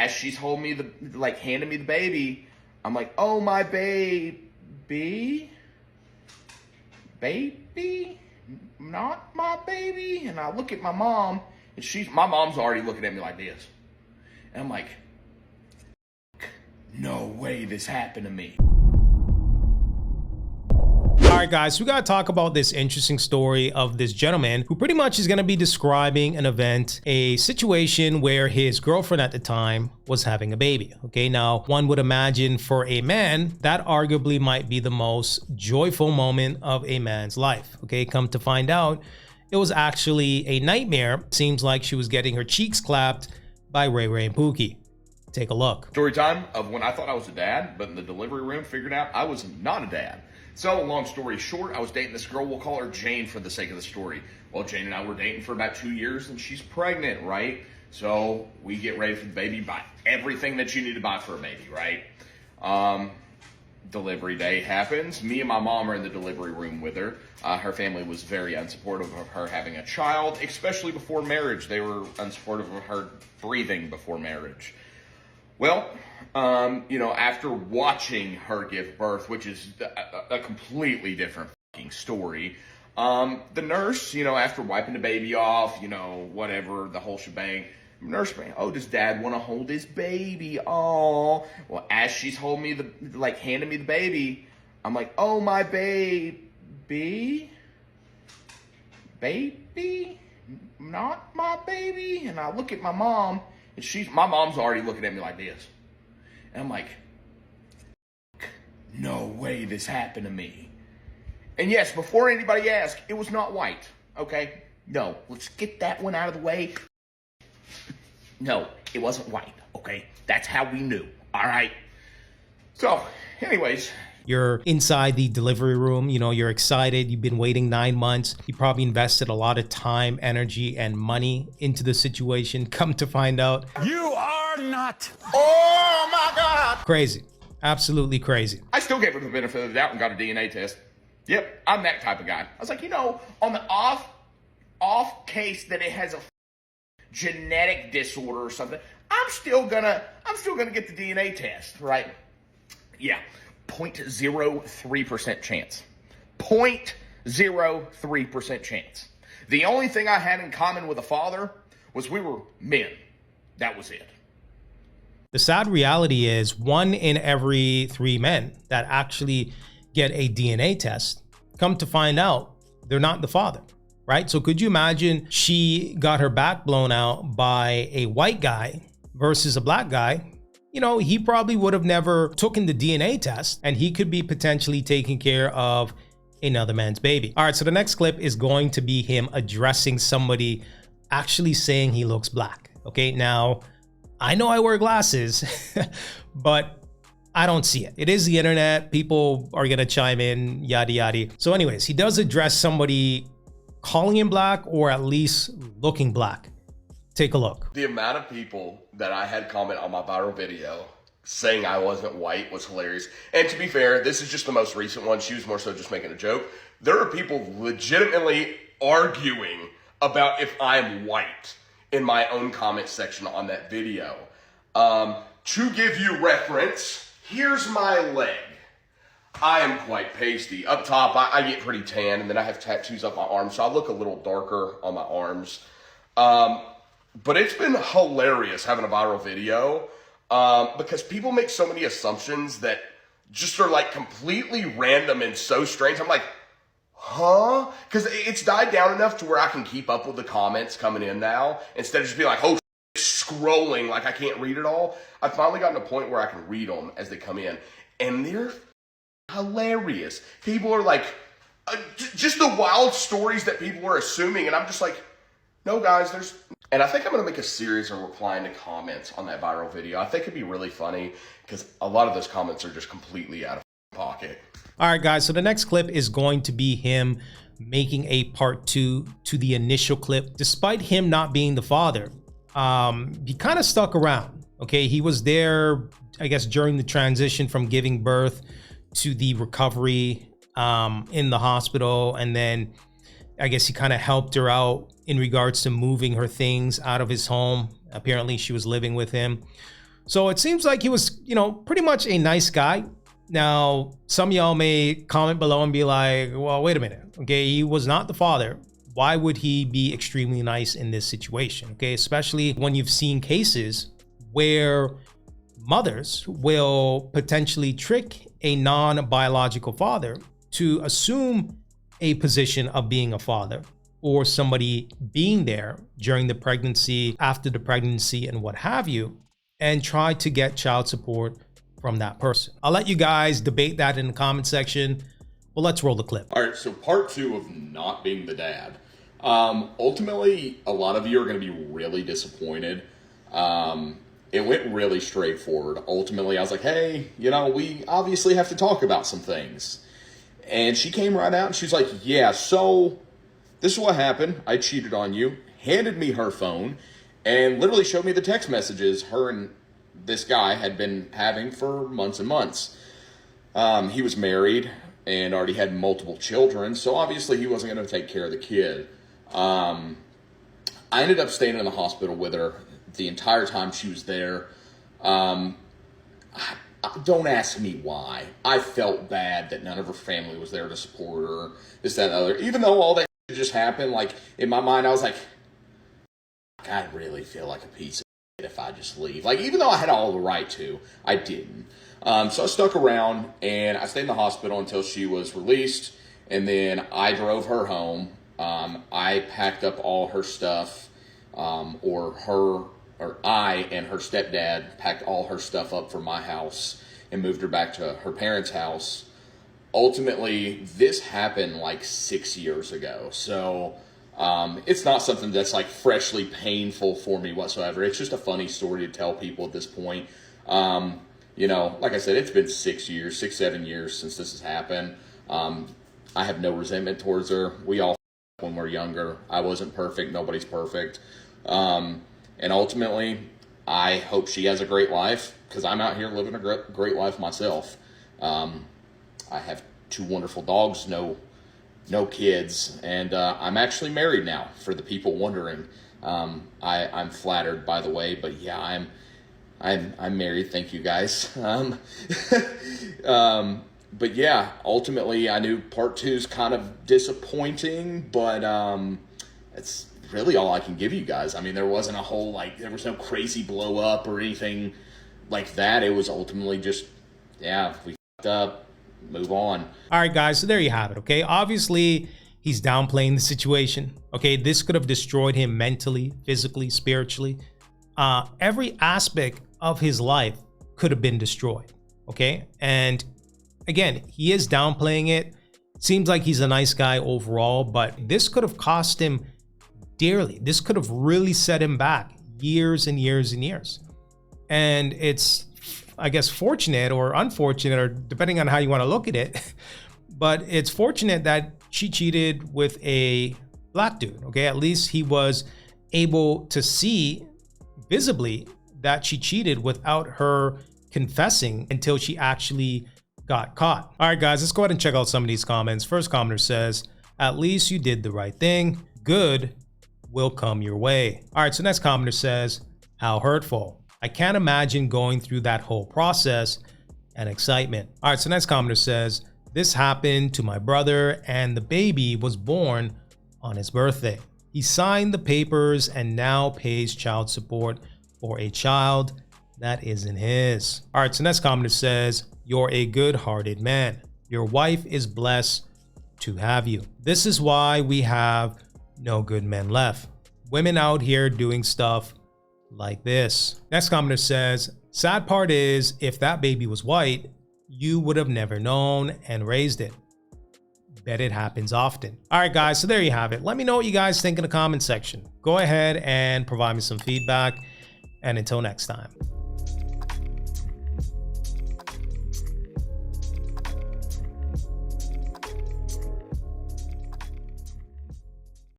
as she's holding me handing me the baby, I'm like, oh, my baby, not my baby. And I look at my mom, and my mom's already looking at me like this. And I'm like, no way this happened to me. All right, guys, we got to talk about this interesting story of this gentleman who pretty much is going to be describing an event, a situation where his girlfriend at the time was having a baby. Okay, now one would imagine for a man that arguably might be the most joyful moment of a man's life. Okay, come to find out, it was actually a nightmare. Seems like she was getting her cheeks clapped by Ray Ray and Pookie. Take a look. Story time of when I thought I was a dad, but in the delivery room figured out I was not a dad. So, long story short, I was dating this girl. We'll call her Jane for the sake of the story. Well, Jane and I were dating for about 2 years, and she's pregnant, right? So, we get ready for the baby, buy everything that you need to buy for a baby, right? Delivery day happens. Me and my mom are in the delivery room with her. Her family was very unsupportive of her having a child, especially before marriage. They were unsupportive of her breathing before marriage. Well, after watching her give birth, which is a completely different fucking story, the nurse, after wiping the baby off, whatever, the whole shebang, nurse, oh, does dad want to hold his baby? Oh, well, as she's holding me handing me the baby, I'm like, oh, my baby, not my baby. And I look at my mom, and my mom's already looking at me like this. And I'm like, no way this happened to me. And yes, before anybody asks, it was not white, okay? No, let's get that one out of the way. No, it wasn't white, okay? That's how we knew, all right? So, anyways. You're inside the delivery room, you're excited. You've been waiting 9 months. You probably invested a lot of time, energy, and money into the situation. Come to find out, you are not. Oh my God. Crazy. Absolutely crazy. I still gave her the benefit of the doubt and got a DNA test. Yep, I'm that type of guy. I was like, on the off case that it has a genetic disorder or something, I'm still gonna get the DNA test, right? Yeah. 0.03% chance. 0.03% chance. The only thing I had in common with a father was we were men. That was it. The sad reality is 1 in every 3 men that actually get a DNA test, come to find out they're not the father, right? So could you imagine she got her back blown out by a white guy versus a black guy? He probably would have never taken the DNA test, and he could be potentially taking care of another man's baby. All right, so the next clip is going to be him addressing somebody actually saying he looks black. Okay, now I know I wear glasses, but I don't see it. It is the internet. People are gonna chime in, yada yada. So anyways, he does address somebody calling him black or at least looking black. Take a look. The amount of people that I had comment on my viral video saying I wasn't white was hilarious. And to be fair, this is just the most recent one. She was more so just making a joke. There are people legitimately arguing about if I'm white in my own comment section on that video. To give you reference, here's my leg. I am quite pasty. Up top, I get pretty tan, and then I have tattoos up my arms, so I look a little darker on my arms. But it's been hilarious having a viral video because people make so many assumptions that just are completely random and so strange. I'm like, huh? Because it's died down enough to where I can keep up with the comments coming in now instead of just being like, oh, scrolling like I can't read it all. I've finally gotten to a point where I can read them as they come in, and they're hilarious. People are like, just the wild stories that people are assuming, and I'm just like, no, guys, there's... And I think I'm going to make a series of replying to comments on that viral video. I think it'd be really funny because a lot of those comments are just completely out of pocket. All right, guys, so the next clip is going to be him making a part 2 to the initial clip. Despite him not being the father, he kind of stuck around. Okay, he was there, I guess, during the transition from giving birth to the recovery in the hospital, and then I guess he kind of helped her out in regards to moving her things out of his home. Apparently she was living with him. So it seems like he was, you know, pretty much a nice guy. Now, some of y'all may comment below and be like, well, wait a minute. Okay, he was not the father. Why would he be extremely nice in this situation? Okay, especially when you've seen cases where mothers will potentially trick a non-biological father to assume a position of being a father, or somebody being there during the pregnancy, after the pregnancy, and what have you, and try to get child support from that person. I'll let you guys debate that in the comment section. Well, let's roll the clip. All right, so part 2 of not being the dad. Ultimately, a lot of you are going to be really disappointed. It went really straightforward. Ultimately, I was like, hey, you know, we obviously have to talk about some things. And she came right out and she's like, yeah, so this is what happened. I cheated on you, handed me her phone, and literally showed me the text messages her and this guy had been having for months and months. He was married and already had multiple children, so obviously he wasn't going to take care of the kid. I ended up staying in the hospital with her the entire time she was there. Don't ask me why. I felt bad that none of her family was there to support her, this, that, and the other. Even though all that just happened, like, in my mind, I was like, I really feel like a piece of shit if I just leave. Like, even though I had all the right to, I didn't. So I stuck around, and I stayed in the hospital until she was released, and then I drove her home. I packed up all her stuff, I and her stepdad packed all her stuff up from my house and moved her back to her parents' house. Ultimately, this happened like 6 years ago. So it's not something that's like freshly painful for me whatsoever. It's just a funny story to tell people at this point. You know, like I said, it's been 6 years, 7 years since this has happened. I have no resentment towards her. We all when we're younger. I wasn't perfect. Nobody's perfect. And ultimately, I hope she has a great life, because I'm out here living a great life myself. I have 2 wonderful dogs, no kids, and I'm actually married now, for the people wondering. I'm flattered, by the way, but yeah, I'm married. Thank you, guys. But yeah, ultimately, I knew part 2 is kind of disappointing, but it's really all I can give you guys. I mean, there wasn't a whole, like, there was no crazy blow up or anything like that. It was ultimately just, yeah, we fucked up, move on. All right, guys, so there you have it, okay? Obviously, he's downplaying the situation, okay? This could have destroyed him mentally, physically, spiritually. Every aspect of his life could have been destroyed, okay? And again, he is downplaying it. Seems like he's a nice guy overall, but this could have cost him dearly. This could have really set him back years and years and years. And it's, I guess, fortunate or unfortunate, or depending on how you want to look at it, but it's fortunate that she cheated with a black dude, okay? At least he was able to see visibly that she cheated without her confessing until she actually got caught. All right, guys, let's go ahead and check out some of these comments. First commenter says, at least you did the right thing. Good will come your way. All right, so next commenter says, how hurtful. I can't imagine going through that whole process and excitement. All right, so next commenter says, this happened to my brother and the baby was born on his birthday. He signed the papers and now pays child support for a child that isn't his. All right, so next commenter says, you're a good-hearted man. Your wife is blessed to have you. This is why we have no good men left. Women out here doing stuff like this. Next commenter says, sad part is, if that baby was white, you would have never known and raised it. Bet it happens often. All right, guys, so there you have it. Let me know what you guys think in the comment section. Go ahead and provide me some feedback. And until next time.